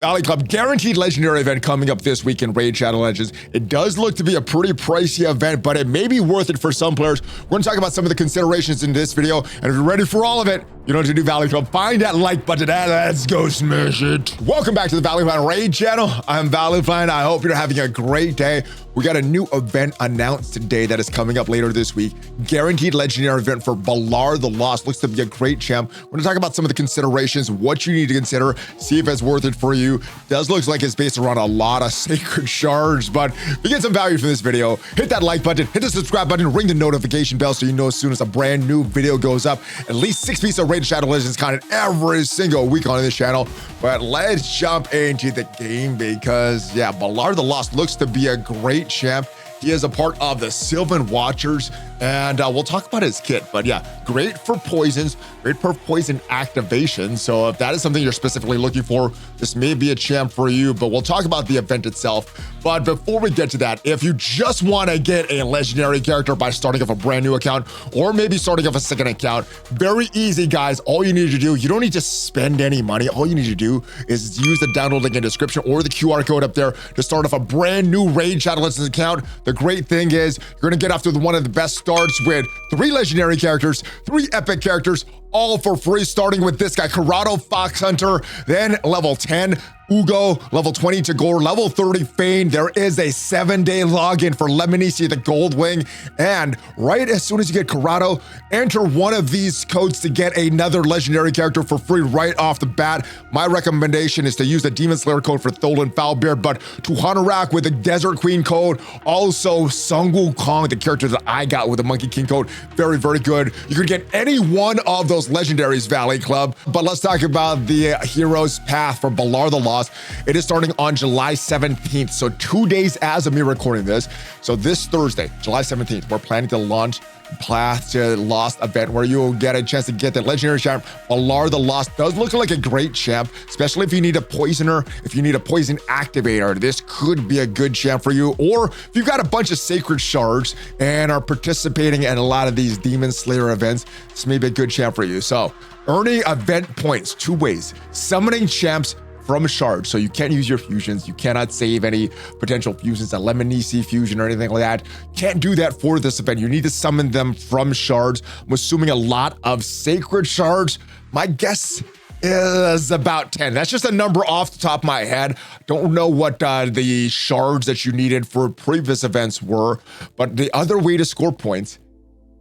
Valley Club guaranteed legendary event coming up this week in Raid Shadow Legends. It does look to be a pretty pricey event, but it may be worth it for some players. We're going to talk about some of the considerations in this video, and if you're ready for all of it, you know what to do, Valley Club. Find that like button and let's go smash it. Welcome back to the ValleyFlyin Raid channel. I'm ValleyFlyin. I hope you're having a great day. We got a new event announced today that is coming up later this week. Guaranteed legendary event for Balar the Lost. Looks to be a great champ. We're going to talk about some of the considerations, what you need to consider, see if it's worth it for you. Does look like it's based around a lot of sacred shards, but if you get some value from this video, hit that like button, hit the subscribe button, ring the notification bell so you know as soon as a brand new video goes up. At least 6 pieces of Raid Shadow Legends content every single week on this channel. But let's jump into the game because, yeah, Balar the Lost looks to be a great champ. He is a part of the Sylvan Watchers, and we'll talk about his kit. But yeah, great for poisons, great for poison activation. So if that is something you're specifically looking for, this may be a champ for you, but we'll talk about the event itself. But before we get to that, if you just want to get a legendary character by starting off a brand new account, or maybe starting off a second account, very easy, guys. All you need to do, you don't need to spend any money. All you need to do is use the download link in the description or the QR code up there to start off a brand new Raid Shadow Legends account. The great thing is you're going to get off to one of the best starts with 3 legendary characters, 3 epic characters, all for free, starting with this guy, Karato Fox Hunter, then level 10, Uugo, level 20 Tagoar, level 30 Fayne. There is a 7-day login for Lemonisi the Gold Wing. And right as soon as you get Karato, enter one of these codes to get another legendary character for free right off the bat. My recommendation is to use the Demon Slayer code for Tholan Foulbeard, but to Hanurak with the Desert Queen code. Also, Sung Wukong, the character that I got with the Monkey King code. Very, very good. You can get any one of those legendaries, Valley Club. But let's talk about the hero's path for Balar the Lost. It is starting on July 17th, so 2 days as of me recording this. So this Thursday, July 17th, we're planning to launch Path to Lost event where you'll get a chance to get the legendary champ. Balar the Lost does look like a great champ, especially if you need a poisoner, if you need a poison activator. This could be a good champ for you. Or if you've got a bunch of sacred shards and are participating in a lot of these Demon Slayer events, this may be a good champ for you. So earning event points 2 ways: summoning champs from shards. So you can't use your fusions. You cannot save any potential fusions, a Lemonisi fusion or anything like that. Can't do that for this event. You need to summon them from shards. I'm assuming a lot of sacred shards. My guess is about 10. That's just a number off the top of my head. Don't know what the shards that you needed for previous events were, but the other way to score points,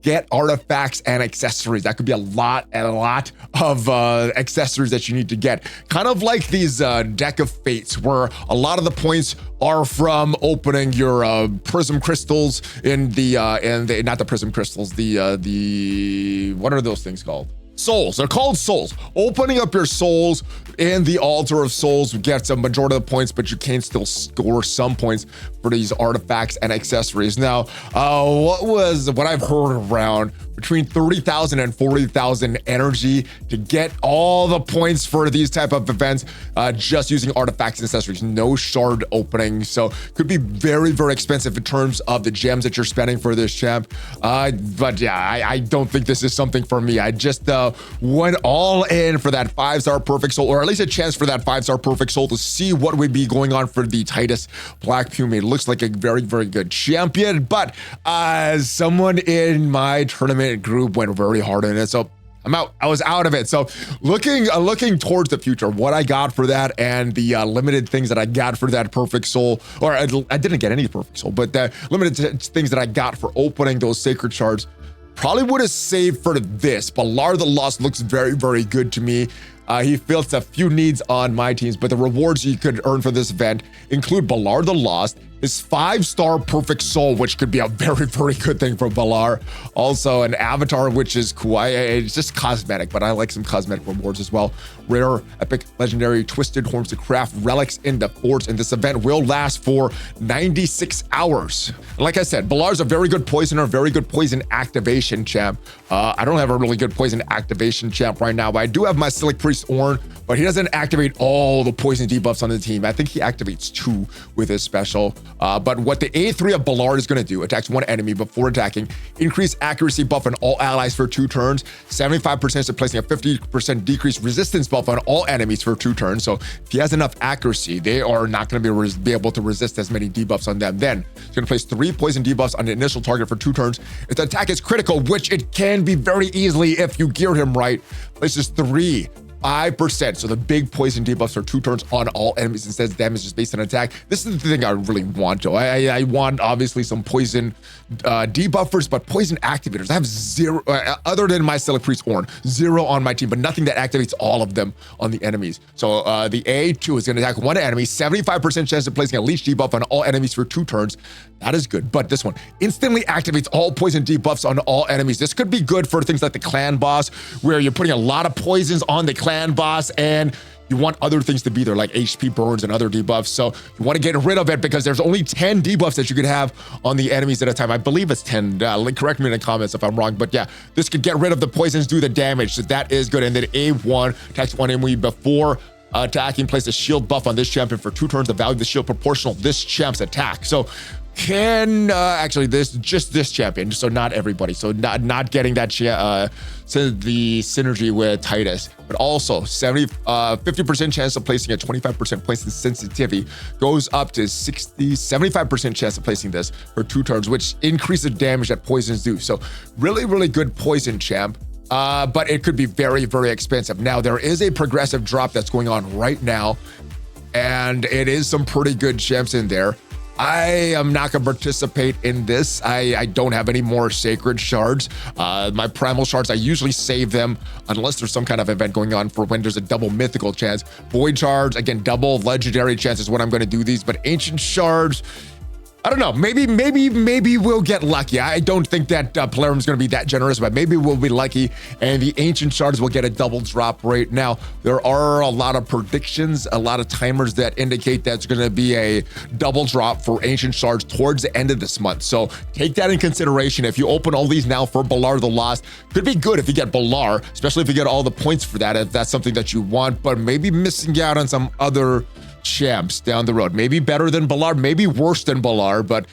get artifacts and accessories. That could be a lot of accessories that you need to get. Kind of like these deck of fates, where a lot of the points are from opening your prism crystals in the not the prism crystals, the what are those things called? Souls. They're called souls. Opening up your souls in the altar of souls gets a majority of the points, but you can still score some points for these artifacts and accessories. Now, what I've heard around between 30,000 and 40,000 energy to get all the points for these type of events, just using artifacts and accessories, no shard opening. So could be very, very expensive in terms of the gems that you're spending for this champ. But yeah, I don't think this is something for me. I just went all in for that 5-star perfect soul, or at least a chance for that 5-star perfect soul to see what would be going on for the Titus Black Pume. It looks like a very, very good champion, but someone in my tournament group went very hard on it, so I'm out. I was out of it. So looking towards the future, what I got for that and the limited things that I got for that perfect soul, or I didn't get any perfect soul, but the limited things that I got for opening those sacred shards, probably would have saved for this. Balar the Lost looks very, very good to me. He fills a few needs on my teams, but the rewards you could earn for this event include Balar the Lost, his 5-star perfect soul, which could be a very, very good thing for Balar. Also an avatar, which is cool. It's just cosmetic, but I like some cosmetic rewards as well. Rare, epic, legendary, twisted horns to craft relics in the forts, and this event will last for 96 hours. Like I said, Balar's a very good poisoner, very good poison activation champ. I don't have a really good poison activation champ right now, but I do have my Silic Priest Ornn, but he doesn't activate all the poison debuffs on the team. I think he activates 2 with his special. But what the A3 of Ballard is going to do, attacks 1 enemy before attacking, increase accuracy buff on all allies for 2 turns, 75% of placing a 50% decreased resistance buff on all enemies for 2 turns. So if he has enough accuracy, they are not going to be able to resist as many debuffs on them. Then he's going to place 3 poison debuffs on the initial target for 2 turns. If the attack is critical, which it can be very easily if you gear him right, places 5%. So the big poison debuffs are 2 turns on all enemies instead of damage just based on attack. This is the thing I really want, Joe. I want obviously some poison debuffers, but poison activators. I have 0, other than my Silic Priest Ornn, 0 on my team, but nothing that activates all of them on the enemies. So the A2 is going to attack 1 enemy, 75% chance of placing a leech debuff on all enemies for 2 turns. That is good. But this one instantly activates all poison debuffs on all enemies. This could be good for things like the clan boss, where you're putting a lot of poisons on the clan boss and you want other things to be there, like HP burns and other debuffs. So you want to get rid of it because there's only 10 debuffs that you could have on the enemies at a time. I believe it's 10. Correct me in the comments if I'm wrong. But yeah, this could get rid of the poisons, do the damage. So that is good. And then A1 attacks 1 enemy before attacking, place a shield buff on this champion for 2 turns. The value of the shield proportional to this champ's attack. So can actually this champion, so not everybody, so not getting that so the synergy with Titus, but also 50% chance of placing a 25% placing sensitivity goes up to 75% chance of placing this for 2 turns, which increases damage that poisons do. So really good poison champ. But it could be very expensive. Now there is a progressive drop that's going on right now, and it is some pretty good champs in there. I am not going to participate in this. I don't have any more sacred shards. My primal shards, I usually save them unless there's some kind of event going on for when there's a double mythical chance. Void shards, again, double legendary chance is when I'm going to do these, but ancient shards, I don't know. Maybe we'll get lucky. I don't think that Polarum's going to be that generous, but maybe we'll be lucky and the ancient shards will get a double drop rate. Now, there are a lot of predictions, a lot of timers that indicate that's going to be a double drop for ancient shards towards the end of this month. So take that in consideration. If you open all these now for Balar the Lost, could be good if you get Balar, especially if you get all the points for that, if that's something that you want, but maybe missing out on some other champs down the road. Maybe better than Balar, maybe worse than Balar, but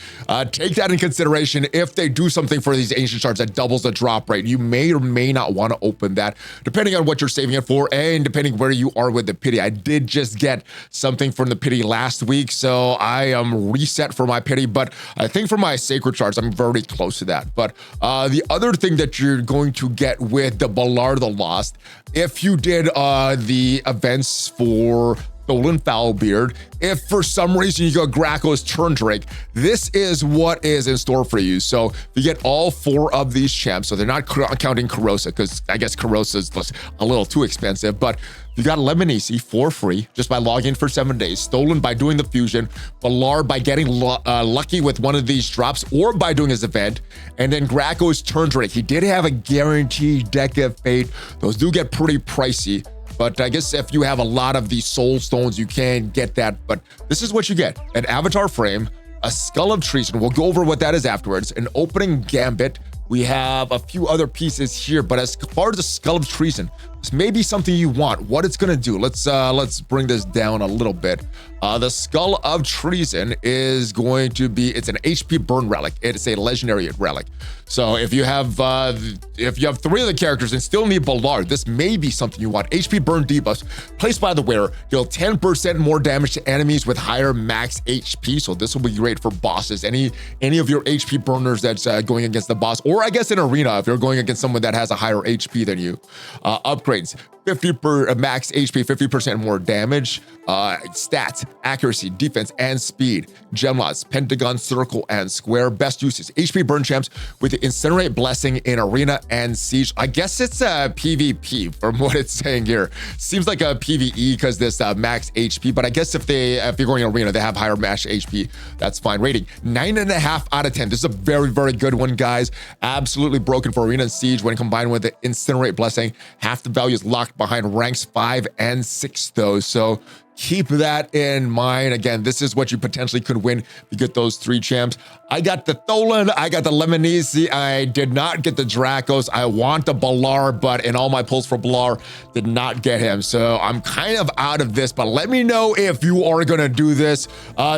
take that in consideration. If they do something for these ancient shards that doubles the drop rate, you may or may not want to open that, depending on what you're saving it for and depending where you are with the pity. I did just get something from the pity last week, so I am reset for my pity, but I think for my sacred shards, I'm very close to that. But the other thing that you're going to get with the Balar the Lost, if you did the events for Stolen Foulbeard, if for some reason you got Graco's Turndrake, this is what is in store for you. So you get all 4 of these champs, so they're not counting Karosa, because I guess Karosa is a little too expensive, but you got Lemonisi for free just by logging for 7 days, Stolen by doing the fusion, Balar by getting lucky with one of these drops or by doing his event, and then Graco's Turndrake. He did have a guaranteed Deck of Fate. Those do get pretty pricey, but I guess if you have a lot of these soul stones, you can get that. But this is what you get: an avatar frame, a skull of treason. We'll go over what that is afterwards. An opening gambit. We have a few other pieces here, but as far as the skull of treason, this may be something you want. What it's gonna do, let's bring this down a little bit. The skull of treason is going to be, it's an HP burn relic. It's a legendary relic. So if you have 3 of the characters and still need Balar, this may be something you want. HP burn debuffs placed by the wearer deal 10% more damage to enemies with higher max HP. So this will be great for bosses. Any of your HP burners that's going against the boss, or I guess in arena if you're going against someone that has a higher HP than you. Upgrades: 50 per max HP, 50% more damage. Stats: accuracy, defense, and speed. Gemlots: pentagon, circle, and square. Best uses: HP burn champs with the incinerate blessing in arena and siege. I guess it's a PvP from what it's saying here. Seems like a PvE because this max HP, but I guess if you're going in arena, they have higher max HP. That's fine. Rating 9.5 out of 10. This is a very good one, guys. Absolutely broken for arena and siege when combined with the incinerate blessing. Half the value is locked behind ranks 5 and 6 though, so keep that in mind. Again, this is what you potentially could win if you get those 3 champs. I got the Tholen, I got the Lemonese, I did not get the Dracos. I want the Balar, but in all my pulls for Balar, did not get him. So I'm kind of out of this, but let me know if you are gonna do this.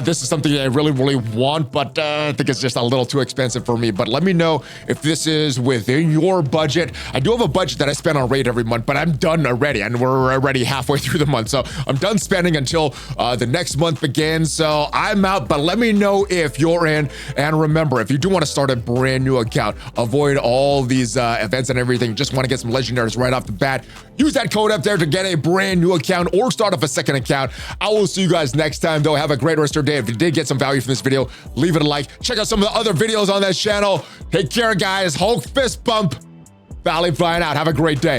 This is something I really, really want, but I think it's just a little too expensive for me. But let me know if this is within your budget. I do have a budget that I spend on raid every month, but I'm done already, and we're already halfway through the month. So I'm done spending until the next month begins. So I'm out, but let me know if you're in. And remember, if you do want to start a brand new account, avoid all these events and everything, just want to get some legendaries right off the bat, use that code up there to get a brand new account or start off a second account. I will see you guys next time, though. Have a great rest of your day. If you did get some value from this video, leave it a like. Check out some of the other videos on this channel. Take care, guys. Hulk fist bump. ValleyFlyin out. Have a great day.